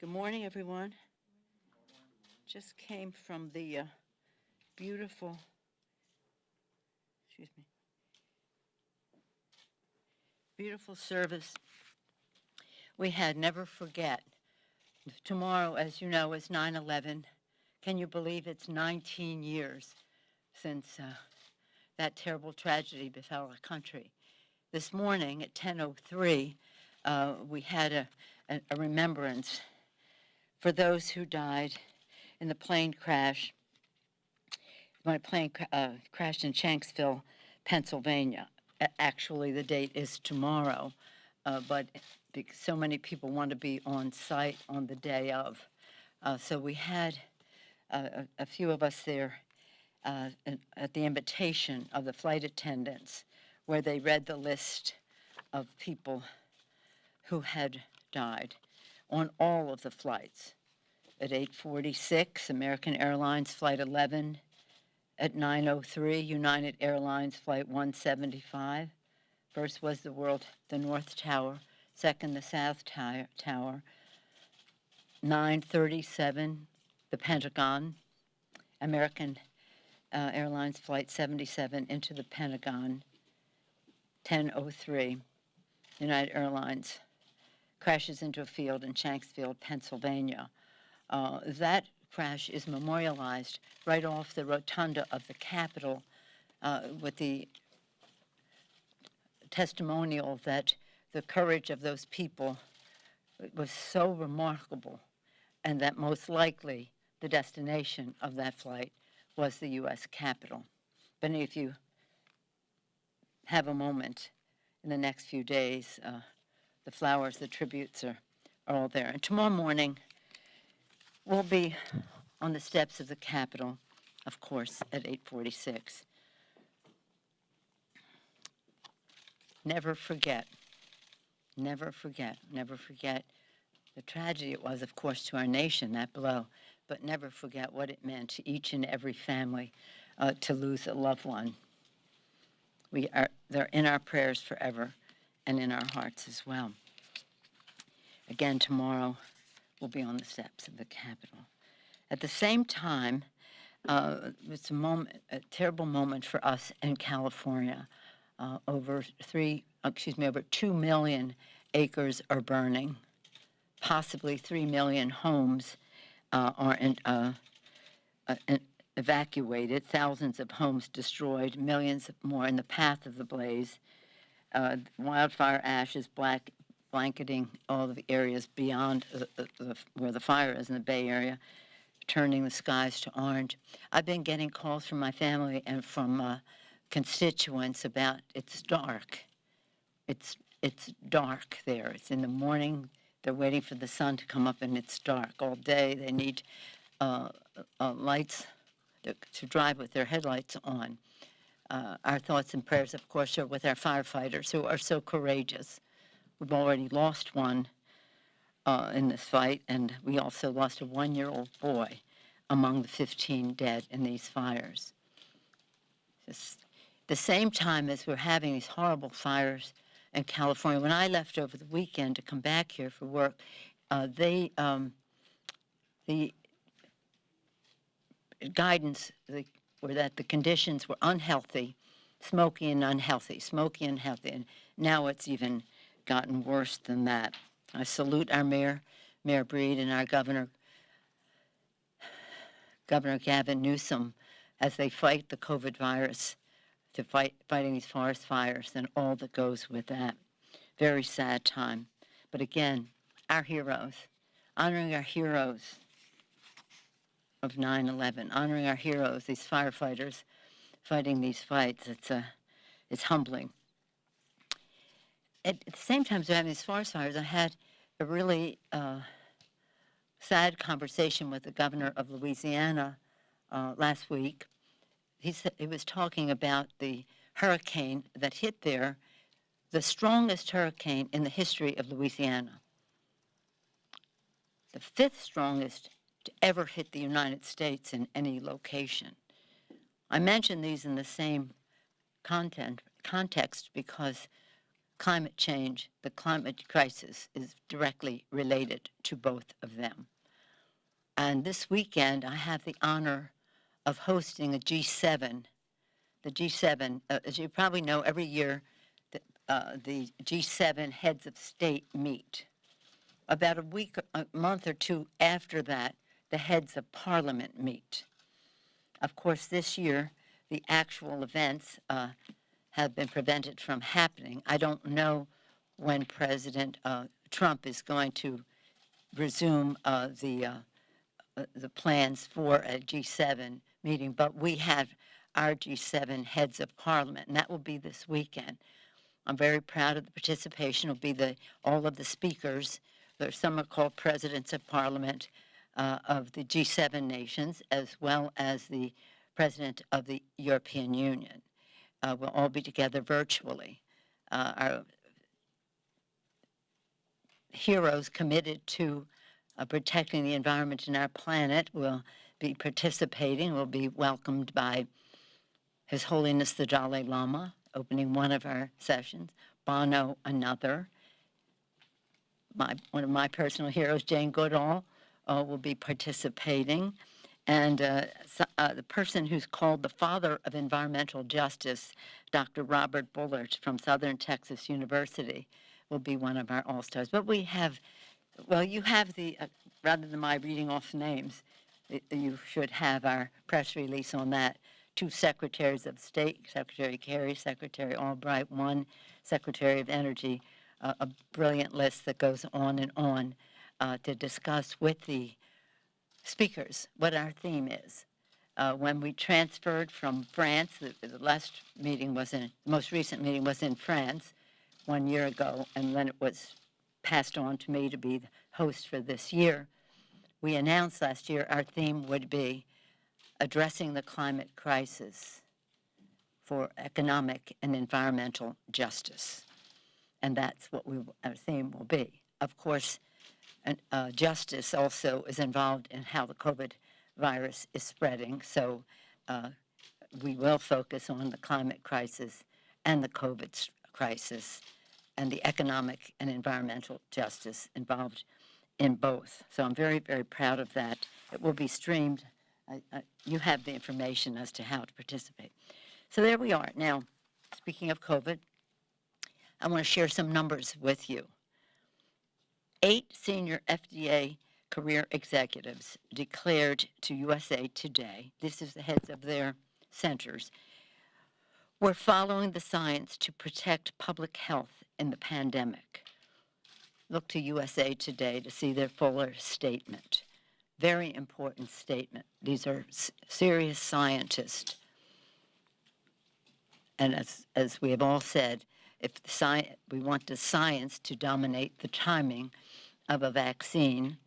Good morning, everyone. Just came from the beautiful, beautiful service we had. Never forget. Tomorrow, as you know, is 9/11. Can you believe it's 19 years since that terrible tragedy befell our country? This morning at 10:03, we had a remembrance for those who died in the plane crash. My plane crashed in Shanksville, Pennsylvania. Actually, the date is tomorrow, but because so many people want to be on site on the day of. So we had a few of us there at the invitation of the flight attendants, where they read the list of people who had died on all of the flights. At 8:46, American Airlines Flight 11. At 9:03, United Airlines Flight 175. First was the North Tower. Second, the South Tower. 9:37, the Pentagon. American Airlines Flight 77 into the Pentagon. 10:03, United Airlines crashes into a field in Shanksville, Pennsylvania. That crash is memorialized right off the rotunda of the Capitol with the testimonial that the courage of those people was so remarkable, and that most likely the destination of that flight was the U.S. Capitol. If any of you have a moment in the next few days, the flowers, the tributes are all there. And tomorrow morning, we'll be on the steps of the Capitol, of course, at 8:46. Never forget, never forget, never forget the tragedy it was, of course, to our nation, that blow, but never forget what it meant to each and every family to lose a loved one. They're in our prayers forever and in our hearts as well. Again, tomorrow, we'll be on the steps of the Capitol. At the same time, it's a terrible moment for us in California. Over 2 million acres are burning. Possibly 3 million homes are evacuated. Thousands of homes destroyed. Millions more in the path of the blaze. Wildfire ash is blanketing all of the areas beyond where the fire is in the Bay Area, turning the skies to orange. I've been getting calls from my family and from constituents about it's dark. It's dark there. It's in the morning. They're waiting for the sun to come up, and it's dark all day. They need lights to drive with their headlights on. Our thoughts and prayers, of course, are with our firefighters who are so courageous. We've already lost one in this fight, and we also lost a 1-year-old boy among the 15 dead in these fires. Just the same time as we're having these horrible fires in California, when I left over the weekend to come back here for work, the guidance were that the conditions were unhealthy, smoky and unhealthy, and now it's even gotten worse than that. I salute our Mayor Breed, and our Governor Gavin Newsom, as they fight the COVID virus, fighting these forest fires and all that goes with that. Very sad time. But again, our heroes, honoring our heroes of 9/11, honoring our heroes, these firefighters fighting these fights. It's humbling. At the same time as we're having these forest fires, I had a really sad conversation with the governor of Louisiana last week. He was talking about the hurricane that hit there, the strongest hurricane in the history of Louisiana, the 5th strongest to ever hit the United States in any location. I mention these in the same context because climate change, the climate crisis, is directly related to both of them. And this weekend, I have the honor of hosting a G7. The G7, as you probably know, every year the G7 heads of state meet. About a month or two after that, the heads of parliament meet. Of course, this year, the actual events have been prevented from happening. I don't know when President Trump is going to resume the plans for a G7 meeting, but we have our G7 heads of parliament, and that will be this weekend. I'm very proud of the participation. It will be all of the speakers. Some are called presidents of parliament of the G7 nations, as well as the president of the European Union. We'll all be together virtually. Our heroes committed to protecting the environment and our planet will be participating, will be welcomed by His Holiness the Dalai Lama, opening one of our sessions, Bono another. One of my personal heroes, Jane Goodall, will be participating. And the person who's called the father of environmental justice, Dr. Robert Bullard from Southern Texas University, will be one of our all-stars. But we have, well, you have the, rather than my reading off names, you should have our press release on that. 2 secretaries of state, Secretary Kerry, Secretary Albright, 1 Secretary of Energy, a brilliant list that goes on to discuss with the speakers what our theme is. When we transferred from France, the last meeting was most recent meeting was in France 1 year ago, and then it was passed on to me to be the host for this year. We announced last year our theme would be addressing the climate crisis for economic and environmental justice. And that's what our theme will be. Of course, justice also is involved in how the COVID virus is spreading. So we will focus on the climate crisis and the COVID crisis and the economic and environmental justice involved in both. So I'm very, very proud of that. It will be streamed. You have the information as to how to participate. So there we are. Now, speaking of COVID, I want to share some numbers with you. 8 senior FDA career executives declared to USA Today, this is the heads of their centers, we're following the science to protect public health in the pandemic. Look to USA Today to see their fuller statement. Very important statement. These are serious scientists. And as we have all said, if we want the science to dominate the timing of a vaccine,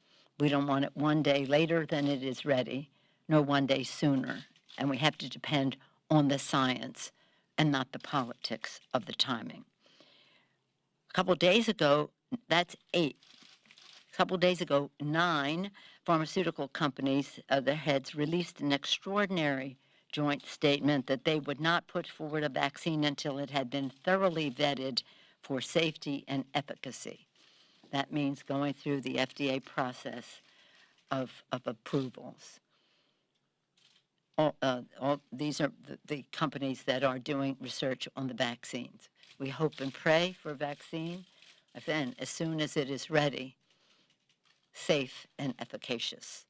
we don't want it one day later than it is ready, nor one day sooner. And we have to depend on the science and not the politics of the timing. A couple of days ago, that's 8. A couple of days ago, 9 pharmaceutical companies, their heads, released an extraordinary joint statement that they would not put forward a vaccine until it had been thoroughly vetted for safety and efficacy. That means going through the FDA process of approvals. These are the companies that are doing research on the vaccines. We hope and pray for a vaccine, then as soon as it is ready, safe and efficacious.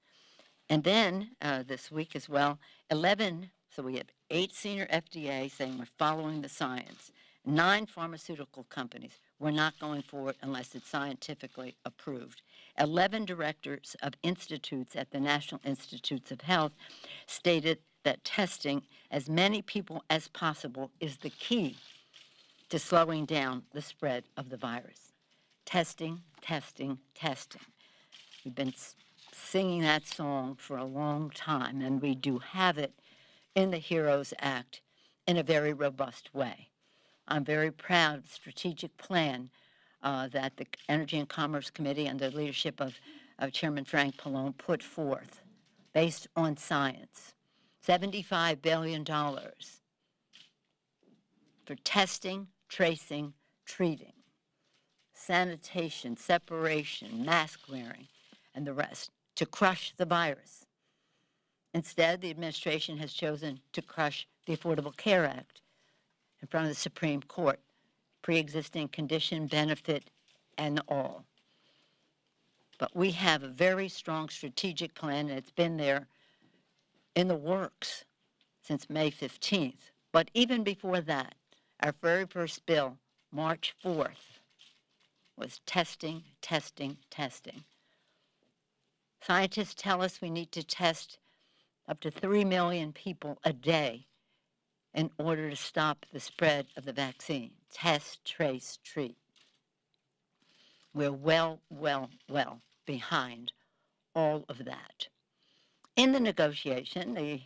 And then this week as well, 11, so we have 8 senior FDA saying we're following the science. 9 pharmaceutical companies, we're not going forward unless it's scientifically approved. 11 directors of institutes at the National Institutes of Health stated that testing as many people as possible is the key to slowing down the spread of the virus. Testing, testing, testing. We've been singing that song for a long time, and we do have it in the HEROES Act in a very robust way. I'm very proud of the strategic plan that the Energy and Commerce Committee under the leadership of Chairman Frank Pallone put forth based on science. $75 billion for testing, tracing, treating. sanitation, separation, mask wearing, and the rest to crush the virus. Instead, the administration has chosen to crush the Affordable Care Act in front of the Supreme Court, pre-existing condition, benefit, and all. But we have a very strong strategic plan, and it's been there in the works since May 15th. But even before that, our very first bill, March 4th, was testing, testing, testing. Scientists tell us we need to test up to 3 million people a day in order to stop the spread of the vaccine. Test, trace, treat. We're well behind all of that. In the negotiation,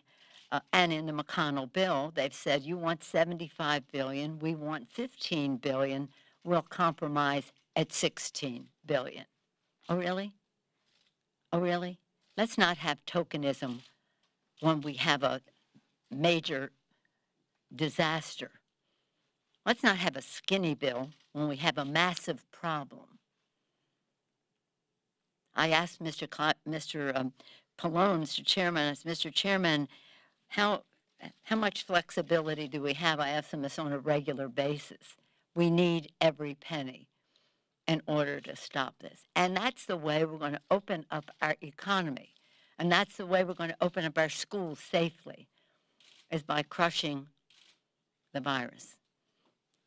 and in the McConnell bill, they've said, you want $75 billion, we want $15 billion, we'll compromise at $16 billion. Oh, really? Oh, really? Let's not have tokenism when we have a major disaster. Let's not have a skinny bill when we have a massive problem. I asked Mr. Pallone, Mr. Chairman, I asked, Mr. Chairman, how much flexibility do we have? I ask him this on a regular basis. We need every penny in order to stop this. And that's the way we're going to open up our economy. And that's the way we're going to open up our schools safely, is by crushing the virus.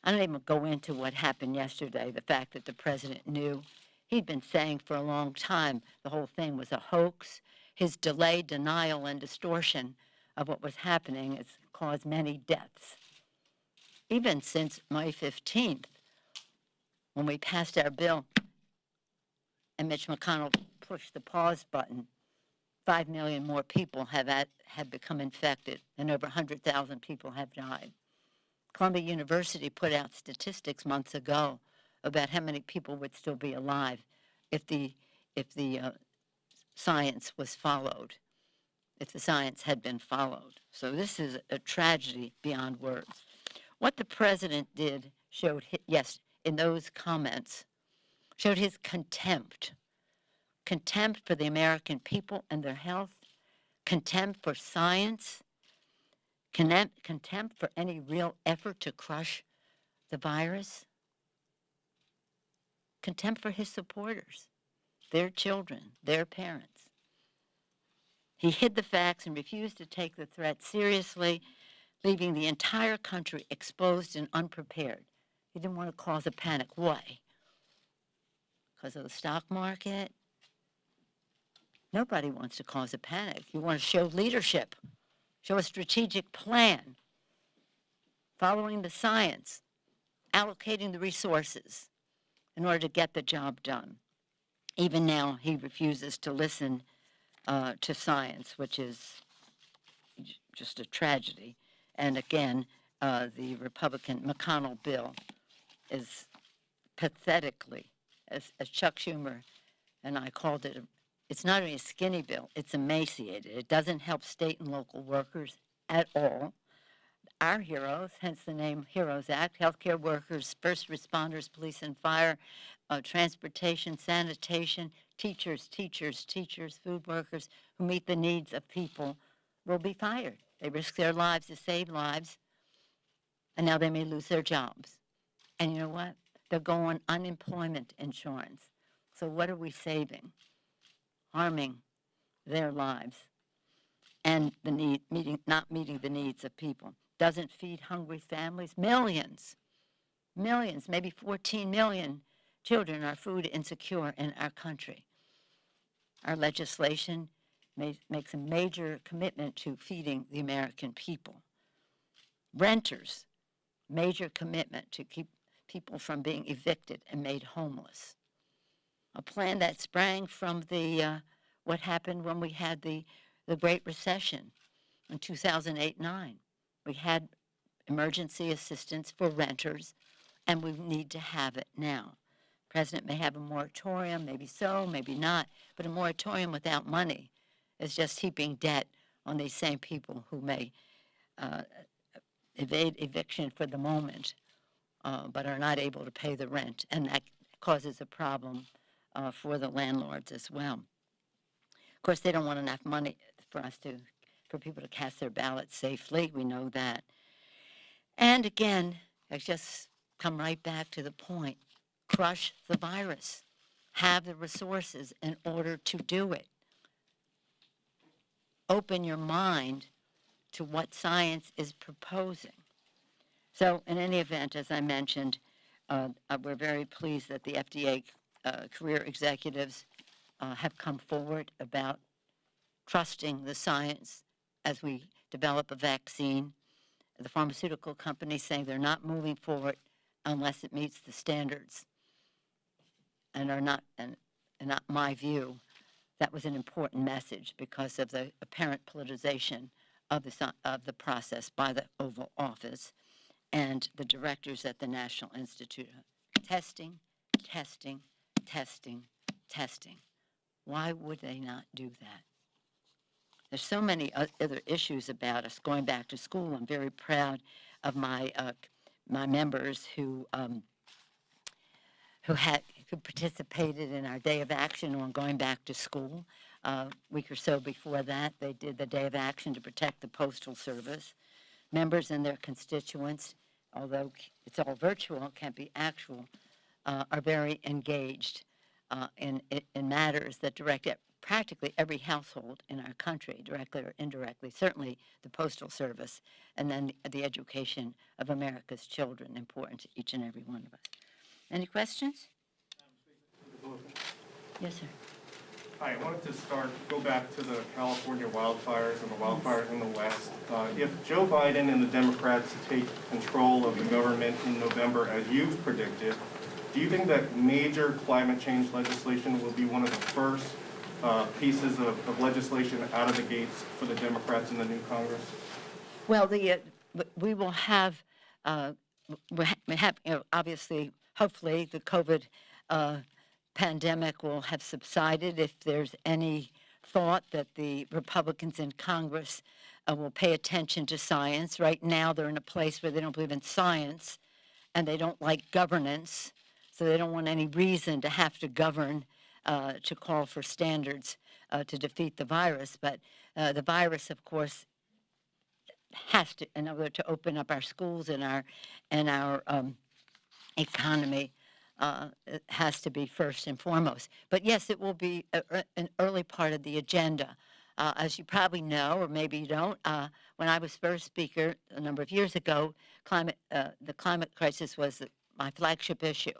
I don't even go into what happened yesterday, the fact that the president knew. He'd been saying for a long time the whole thing was a hoax. His delay, denial, and distortion of what was happening has caused many deaths. Even since May 15th, when we passed our bill and Mitch McConnell pushed the pause button, 5 million more people have become infected, and over 100,000 people have died. Columbia University put out statistics months ago about how many people would still be alive if the science was followed, if the science had been followed. So this is a tragedy beyond words. What the president did showed, yes, in those comments, showed his contempt for the American people and their health, contempt for science, contempt for any real effort to crush the virus, contempt for his supporters, their children, their parents. He hid the facts and refused to take the threat seriously, leaving the entire country exposed and unprepared. He didn't want to cause a panic. Why? Because of the stock market? Nobody wants to cause a panic. You want to show leadership, show a strategic plan, following the science, allocating the resources in order to get the job done. Even now, he refuses to listen to science, which is just a tragedy. And again, the Republican McConnell bill is pathetically, as Chuck Schumer and I called it, it's not only a skinny bill, it's emaciated. It doesn't help state and local workers at all. Our heroes, hence the name HEROES Act, healthcare workers, first responders, police and fire, transportation, sanitation, teachers, food workers who meet the needs of people will be fired. They risk their lives to save lives, and now they may lose their jobs. And you know what? They'll go on unemployment insurance. So what are we saving? Harming their lives and not meeting the needs of people. Doesn't feed hungry families. Millions, maybe 14 million children are food insecure in our country. Our legislation makes a major commitment to feeding the American people. Renters, major commitment to keep people from being evicted and made homeless. A plan that sprang from what happened when we had the Great Recession in 2008-9. We had emergency assistance for renters, and we need to have it now. The president may have a moratorium, maybe so, maybe not, but a moratorium without money is just heaping debt on these same people who may evade eviction for the moment, but are not able to pay the rent, and that causes a problem for the landlords as well. Of course, they don't want enough money for people to cast their ballots safely. We know that. And again, I just come right back to the point. Crush the virus. Have the resources in order to do it. Open your mind to what science is proposing. So in any event, as I mentioned, we're very pleased that the FDA career executives have come forward about trusting the science as we develop a vaccine. The pharmaceutical companies saying they're not moving forward unless it meets the standards, and are not, and not my view. That was an important message because of the apparent politicization of the process by the Oval Office and the directors at the National Institute. Testing, testing, testing, testing. Why would they not do that? There's so many other issues about us going back to school. I'm very proud of my members who participated in our Day of Action on going back to school. A week or so before that, they did the Day of Action to protect the Postal Service. Members and their constituents, although it's all virtual, it can't be actual, are very engaged in matters that direct practically every household in our country, directly or indirectly, certainly the Postal Service, and then the education of America's children, important to each and every one of us. Any questions? Yes, sir. Hi, I wanted to go back to the California wildfires and the wildfires in the West. If Joe Biden and the Democrats take control of the government in November, as you've predicted, do you think that major climate change legislation will be one of the first pieces of legislation out of the gates for the Democrats in the new Congress? Well, we will have, obviously, hopefully, the COVID pandemic will have subsided. If there's any thought that the Republicans in Congress will pay attention to science. Right now, they're in a place where they don't believe in science, and they don't like governance, so they don't want any reason to have to govern to call for standards to defeat the virus. But the virus, of course, has to, in order to open up our schools and our economy, it has to be first and foremost. But yes, it will be an early part of the agenda. As you probably know, or maybe you don't, when I was first speaker a number of years ago, the climate crisis was my flagship issue.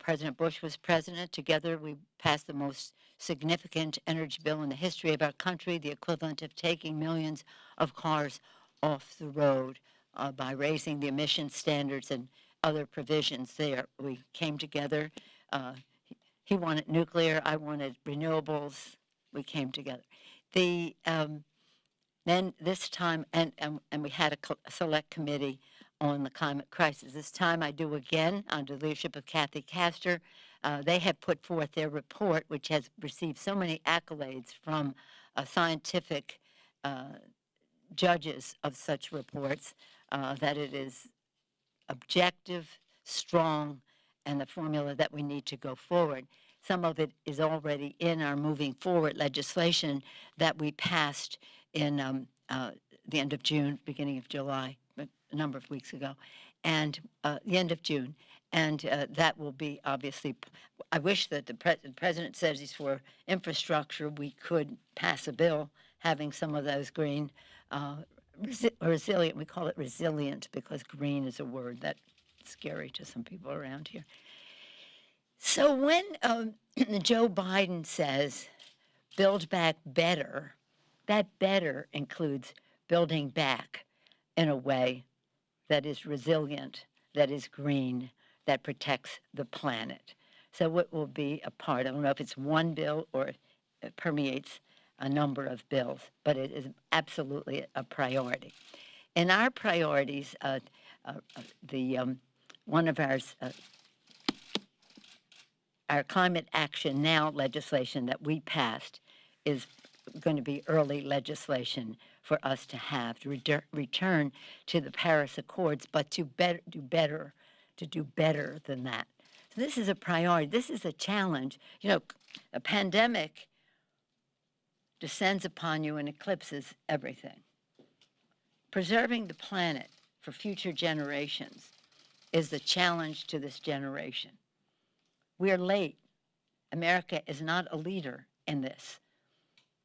President Bush was president. Together, we passed the most significant energy bill in the history of our country, the equivalent of taking millions of cars off the road by raising the emission standards and other provisions there. We came together. He wanted nuclear. I wanted renewables. We came together. Then this time, and we had a select committee on the climate crisis. This time I do again under the leadership of Kathy Castor. They have put forth their report, which has received so many accolades from scientific judges of such reports that it is objective, strong, and the formula that we need to go forward. Some of it is already in our moving forward legislation that we passed in the end of June, beginning of July, a number of weeks ago, and the end of June. And that will be obviously, I wish that the president says he's for infrastructure. We could pass a bill having some of those green, resilient, we call it resilient because green is a word that's scary to some people around here. So when Joe Biden says, build back better, that better includes building back in a way that is resilient, that is green, that protects the planet. So it will be a part, I don't know if it's one bill or it permeates a number of bills, but it is absolutely a priority. In our priorities, one of our Climate Action Now legislation that we passed is going to be early legislation for us to have to return to the Paris Accords, but to do better than that. It's This is a priority. This is a challenge. You know, a pandemic descends upon you and eclipses everything. Preserving the planet for future generations is the challenge to this generation. We are late. America is not a leader in this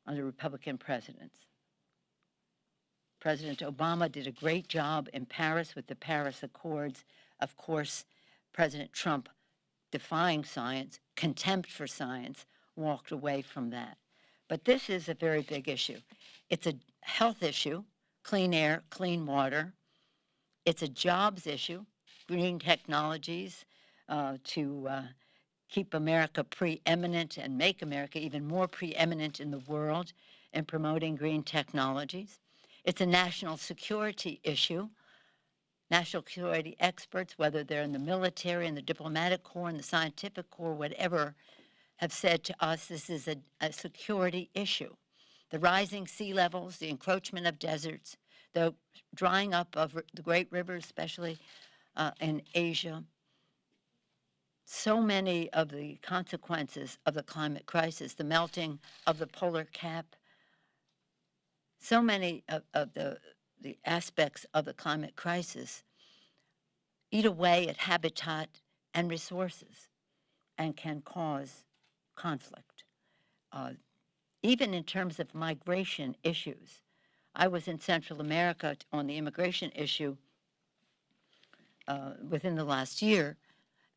under Republican presidents. President Obama did a great job in Paris with the Paris Accords. Of course, President Trump, defying science, contempt for science, walked away from that. But this is a very big issue. It's a health issue, clean air, clean water. It's a jobs issue, green technologies to keep America preeminent and make America even more preeminent in the world in promoting green technologies. It's a national security issue. National security experts, whether they're in the military, in the diplomatic corps, in the scientific corps, whatever, have said to us this is a security issue. The rising sea levels, the encroachment of deserts, the drying up of the great rivers, especially in Asia. So many of the consequences of the climate crisis, the melting of the polar cap, so many of the aspects of the climate crisis eat away at habitat and resources and can cause conflict. Even in terms of migration issues. I was in Central America on the immigration issue within the last year,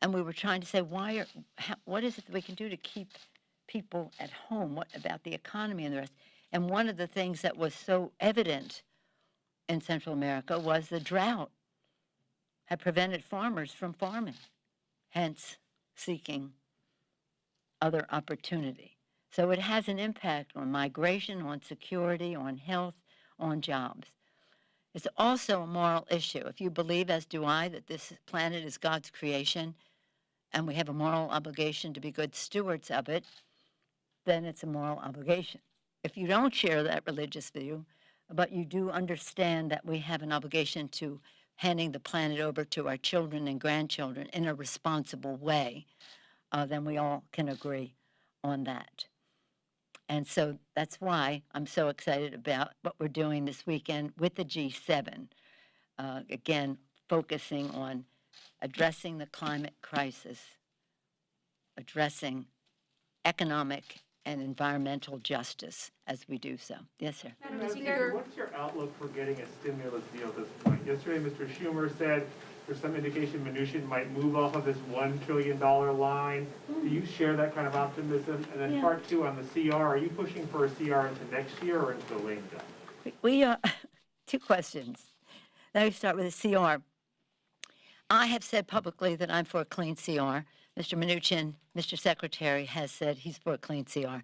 and we were trying to say, what is it that we can do to keep people at home? What about the economy and the rest? And one of the things that was so evident in Central America was the drought had prevented farmers from farming, hence seeking other opportunity. So it has an impact on migration, on security, on health, on jobs. It's also a moral issue. If you believe, as do I, that this planet is God's creation and we have a moral obligation to be good stewards of it, then it's a moral obligation. If you don't share that religious view, but you do understand that we have an obligation to handing the planet over to our children and grandchildren in a responsible way, then we all can agree on that. And so that's why I'm so excited about what we're doing this weekend with the G7. Again, focusing on addressing the climate crisis, addressing economic and environmental justice as we do so. Yes, sir. Madam Speaker, what's your outlook for getting a stimulus deal at this point? Yesterday, Mr. Schumer said there's some indication Mnuchin might move off of this $1 trillion line. Do you share that kind of optimism? And then part two on the CR, are you pushing for a CR into next year or into the lame duck? We two questions. Let me start with the CR. I have said publicly that I'm for a clean CR. Mr. Mnuchin, Mr. Secretary, has said he's for a clean CR.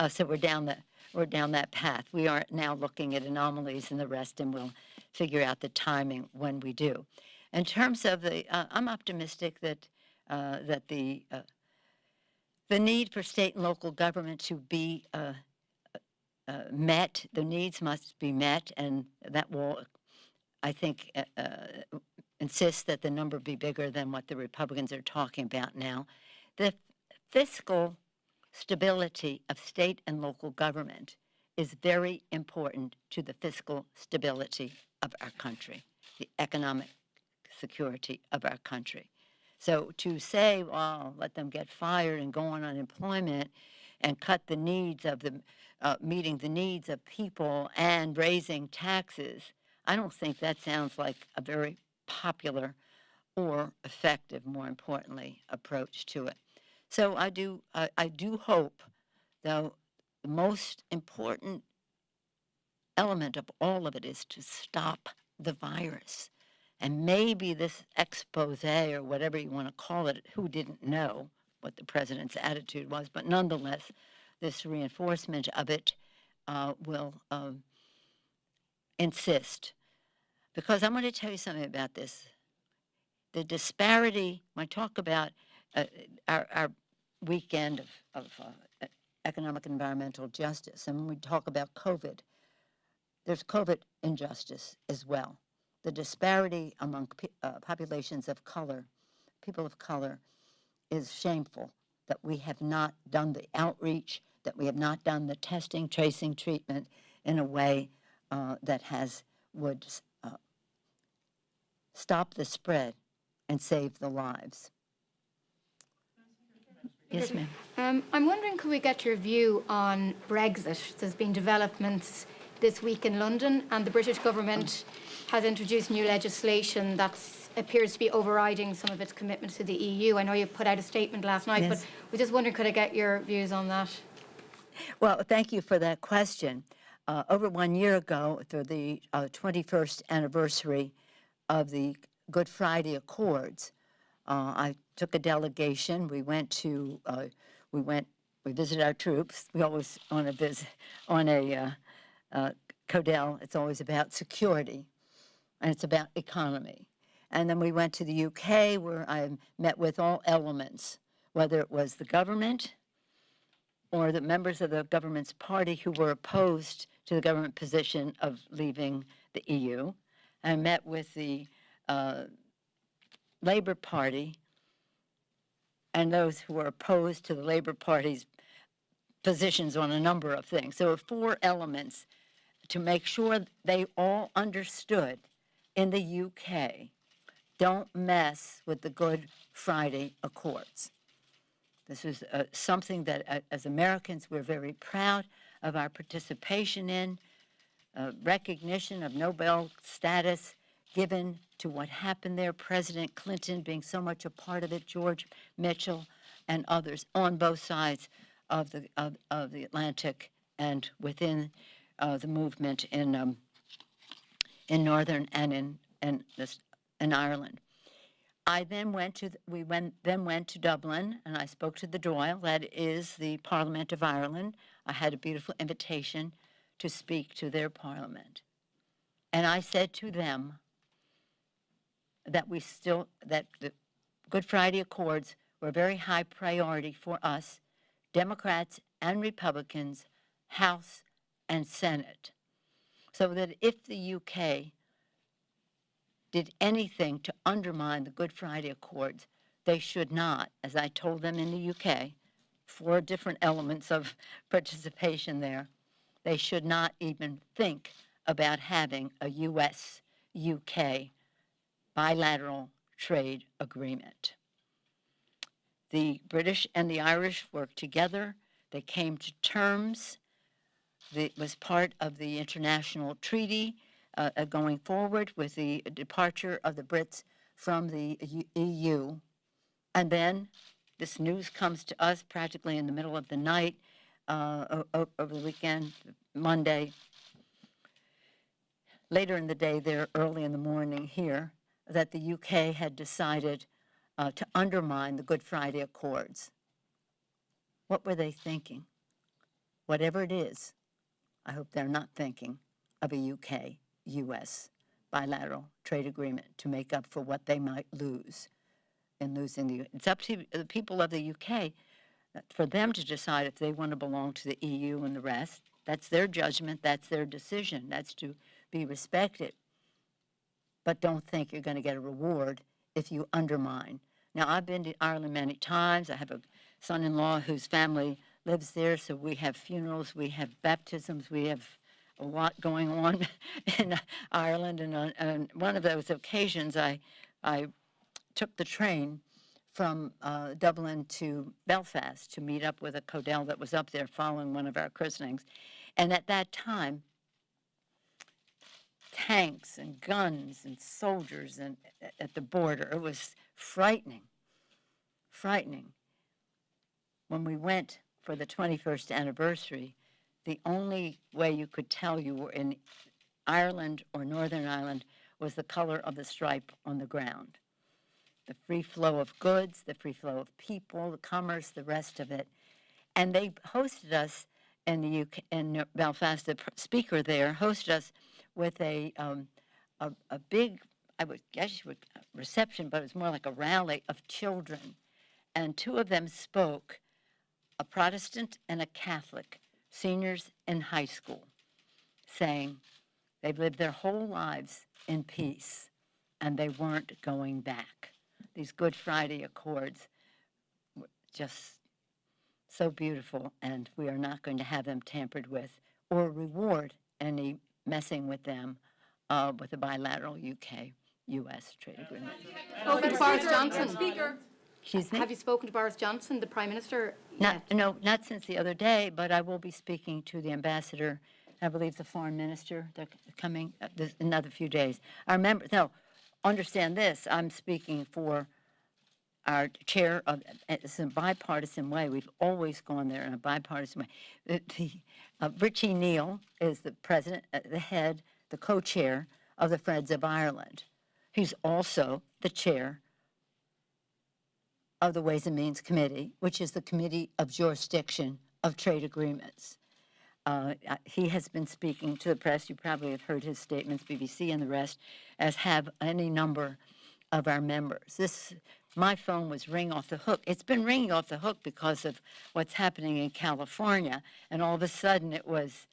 So we're down that path. We are now looking at anomalies and the rest, and we'll figure out the timing when we do. In terms of the, I'm optimistic that the need for state and local government to be met, the needs must be met, and that will, I think, insist that the number be bigger than what the Republicans are talking about now. The fiscal stability of state and local government is very important to the fiscal stability of our country, the economic security of our country. So to say, well, let them get fired and go on unemployment and cut the needs of the, meeting the needs of people and raising taxes, I don't think that sounds like a very popular or effective, more importantly, approach to it. So I do hope, though, the most important element of all of it is to stop the virus. And maybe this expose, or whatever you want to call it, who didn't know what the president's attitude was, but nonetheless, this reinforcement of it will insist. Because I'm going to tell you something about this. The disparity, when I talk about our weekend of economic and environmental justice, and when we talk about COVID, there's COVID injustice as well. The disparity among populations of color, people of color, is shameful that we have not done the outreach, that we have not done the testing, tracing, treatment in a way that would stop the spread and save the lives. Yes, ma'am. I'm wondering, could we get your view on Brexit? There's been developments this week in London, and the British government has introduced new legislation that appears to be overriding some of its commitments to the EU. I know you put out a statement last night, Yes. but we're just wondering, could I get your views on that? Well, thank you for that question. Over 1 year ago, for the 21st anniversary of the Good Friday Accords, I took a delegation. We visited our troops. We always on a visit on a Codell. It's always about security, and it's about economy. And then we went to the UK, where I met with all elements, whether it was the government or the members of the government's party who were opposed to the government position of leaving the EU. I met with the Labour Party and those who were opposed to the Labour Party's positions on a number of things. So 4 elements to make sure they all understood in the UK, don't mess with the Good Friday Accords. This is something that, as Americans, we're very proud of our participation in, recognition of Nobel status given to what happened there, President Clinton being so much a part of it, George Mitchell and others on both sides of the Atlantic and within the movement in Northern and in Ireland. We went to Dublin, and I spoke to the Dáil, that is the Parliament of Ireland. I had a beautiful invitation to speak to their parliament. And I said to them that the Good Friday Accords were a very high priority for us, Democrats and Republicans, House and Senate, so that if the UK did anything to undermine the Good Friday Accords, they should not, as I told them in the UK, 4 different elements of participation there, they should not even think about having a US-UK bilateral trade agreement. The British and the Irish worked together. They came to terms. It was part of the international treaty going forward with the departure of the Brits from the EU. And then this news comes to us practically in the middle of the night, over the weekend, Monday, later in the day there, early in the morning here, that the UK had decided to undermine the Good Friday Accords. What were they thinking? Whatever it is, I hope they're not thinking of a UK-US bilateral trade agreement to make up for what they might lose in losing the. It's up to the people of the UK for them to decide if they want to belong to the EU and the rest. That's their judgment. That's their decision. That's to be respected. But don't think you're going to get a reward if you undermine. Now, I've been to Ireland many times. I have a son-in-law whose family lives there, so we have funerals, we have baptisms, we have a lot going on in Ireland. And on one of those occasions, I took the train from Dublin to Belfast to meet up with a Codell that was up there following one of our christenings. And at that time, tanks and guns and soldiers and at the border. It was frightening, frightening. When we went for the 21st anniversary, the only way you could tell you were in Ireland or Northern Ireland was the color of the stripe on the ground. The free flow of goods, the free flow of people, the commerce, the rest of it. And they hosted us in the UK, in Belfast. The speaker there hosted us with a big, I would guess you would, reception, but it was more like a rally of children. And 2 of them spoke, a Protestant and a Catholic, seniors in high school, saying they've lived their whole lives in peace and they weren't going back. These Good Friday Accords just so beautiful, and we are not going to have them tampered with or reward any messing with them with a bilateral UK-US trade agreement. Spoken to Boris Johnson. Excuse me? Have you spoken to Boris Johnson, the Prime Minister? No, not since the other day, but I will be speaking to the ambassador, I believe the foreign minister. They're coming in another few days. I remember, no, understand this, I'm speaking for our chair of, it's in a bipartisan way. We've always gone there in a bipartisan way. Richie Neal is the president, the head, the co-chair of the Friends of Ireland. He's also the chair of the Ways and Means Committee, which is the committee of jurisdiction of trade agreements. He has been speaking to the press. You probably have heard his statements, BBC and the rest, as have any number of our members. My phone was ringing off the hook. It's been ringing off the hook because of what's happening in California, and all of a sudden it was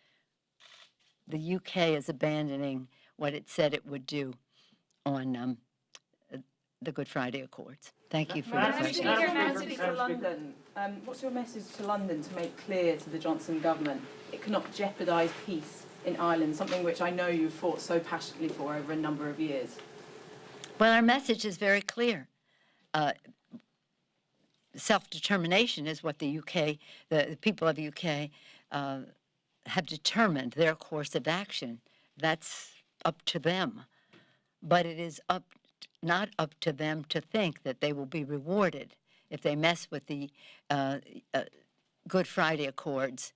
the UK is abandoning what it said it would do on the Good Friday Accords. Thank you for the question. Madam Speaker, to London. What's your message to London to make clear to the Johnson government it cannot jeopardise peace in Ireland, something which I know you've fought so passionately for over a number of years? Well, our message is very clear. Self-determination is what the UK, the people of the UK have determined their course of action. That's up to them. But it is not up to them to think that they will be rewarded if they mess with the Good Friday Accords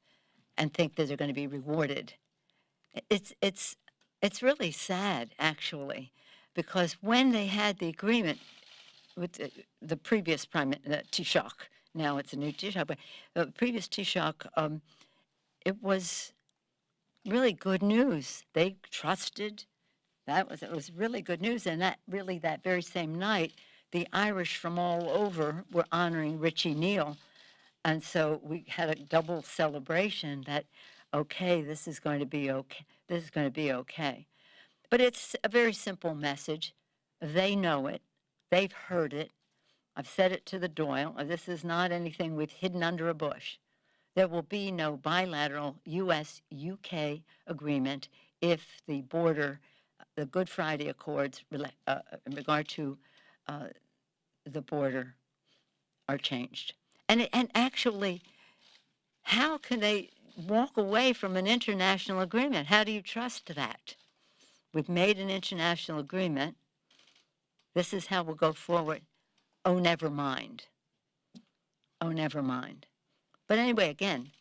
and think that they're going to be rewarded. It's really sad, actually, because when they had the agreement with the previous Taoiseach, now it's a new Taoiseach, but the previous Taoiseach, it was really good news. They trusted. It was really good news, and that very same night, the Irish from all over were honoring Richie Neal, and so we had a double celebration that, okay, this is going to be okay. This is going to be okay. But it's a very simple message. They know it. They've heard it. I've said it to the Doyle. This is not anything we've hidden under a bush. There will be no bilateral U.S.-UK agreement if the Good Friday Accords in regard to the border are changed. And actually, how can they walk away from an international agreement? How do you trust that? We've made an international agreement. This is how we'll go forward. Oh, never mind. Oh, never mind. But anyway, again,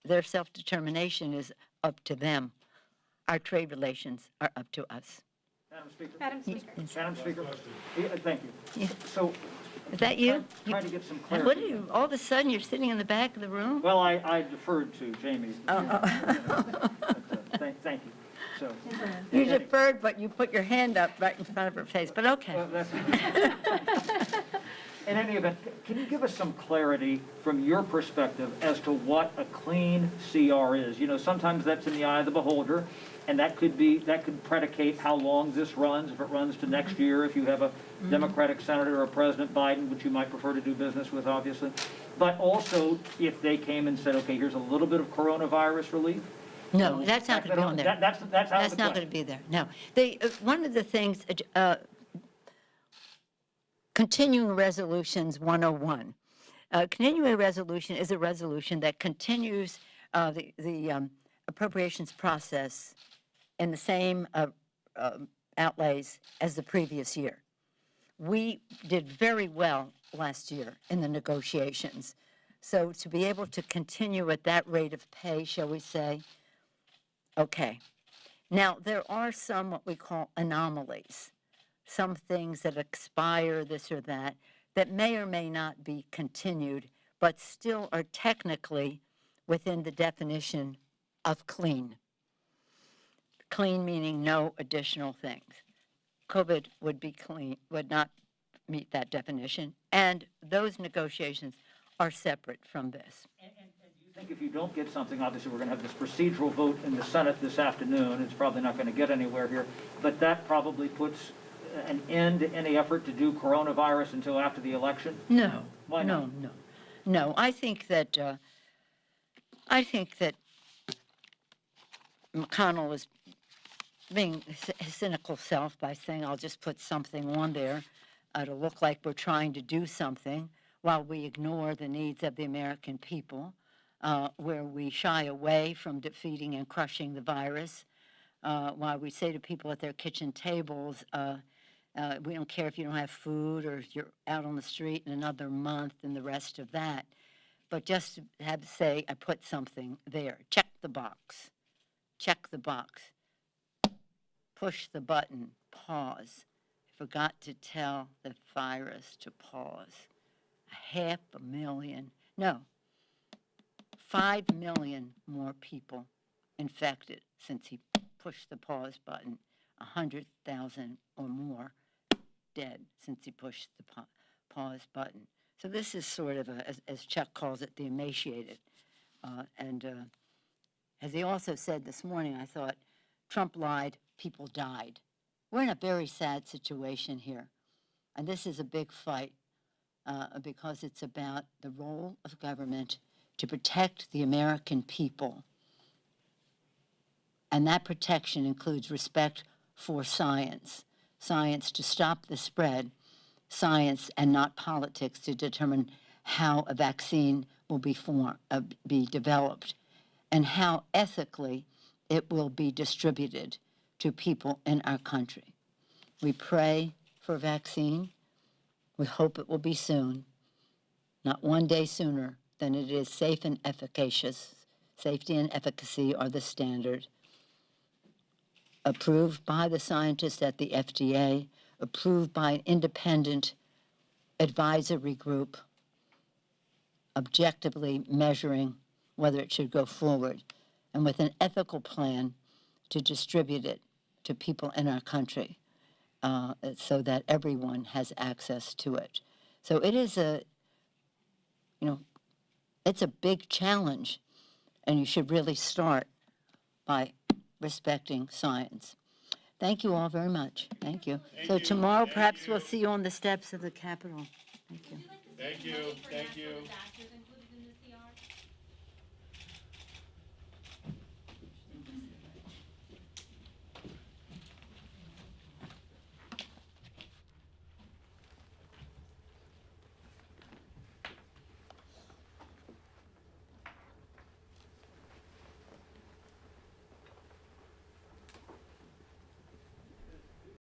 their self-determination is up to them. Our trade relations are up to us. Madam Speaker. Madam Speaker. Yes. Madam Speaker. Yeah, thank you. Yeah. So. Is that you? Trying to get some What clarity. are you, all of a sudden you're sitting in the back of the room? Well, I deferred to Jamie. Oh. Thank you. So. You deferred, but you put your hand up right in front of her face, but okay. Well, in any event, can you give us some clarity from your perspective as to what a clean CR is? You know, sometimes that's in the eye of the beholder, and that could predicate how long this runs, if it runs to next year, if you have a Democratic senator or President Biden, which you might prefer to do business with, obviously. But also, if they came and said, okay, here's a little bit of coronavirus relief. No, that's not going to be on there. That's out of That's the not going question. to be there, no. One of the things, Continuing Resolutions 101. Continuing resolution is a resolution that continues the appropriations process in the same outlays as the previous year. We did very well last year in the negotiations. So to be able to continue at that rate of pay, shall we say, okay. Now, there are some what we call anomalies, some things that expire, this or that may or may not be continued, but still are technically within the definition of clean. Clean meaning no additional things. COVID would not meet that definition, and those negotiations are separate from this. And do you think if you don't get something, obviously we're going to have this procedural vote in the Senate this afternoon, it's probably not going to get anywhere here, but that probably puts an end to any effort to do coronavirus until after the election? No. Why not? No. No, I think that McConnell is being his cynical self by saying, I'll just put something on there to look like we're trying to do something while we ignore the needs of the American people, where we shy away from defeating and crushing the virus, while we say to people at their kitchen tables, we don't care if you don't have food or if you're out on the street in another month and the rest of that. But just to have to say, I put something there. Check the box. Check the box. Push the button. Pause. I forgot to tell the virus to pause. 5 million more people infected since he pushed the pause button. 100,000 or more dead since he pushed the pause button. So this is sort of, as Chuck calls it, the emaciated. As he also said this morning, I thought, Trump lied, people died. We're in a very sad situation here. And this is a big fight because it's about the role of government to protect the American people. And that protection includes respect for science, science to stop the spread, science and not politics to determine how a vaccine will be developed and how ethically it will be distributed to people in our country. We pray for a vaccine. We hope it will be soon, not one day sooner than it is safe and efficacious. Safety and efficacy are the standard. Approved by the scientists at the FDA, approved by an independent advisory group, objectively measuring whether it should go forward, and with an ethical plan to distribute it to people in our country so that everyone has access to it. So it is it's a big challenge, and you should really start by respecting science. Thank you all very much. Thank you. So tomorrow, perhaps we'll see you on the steps of the Capitol. Thank you. Thank you.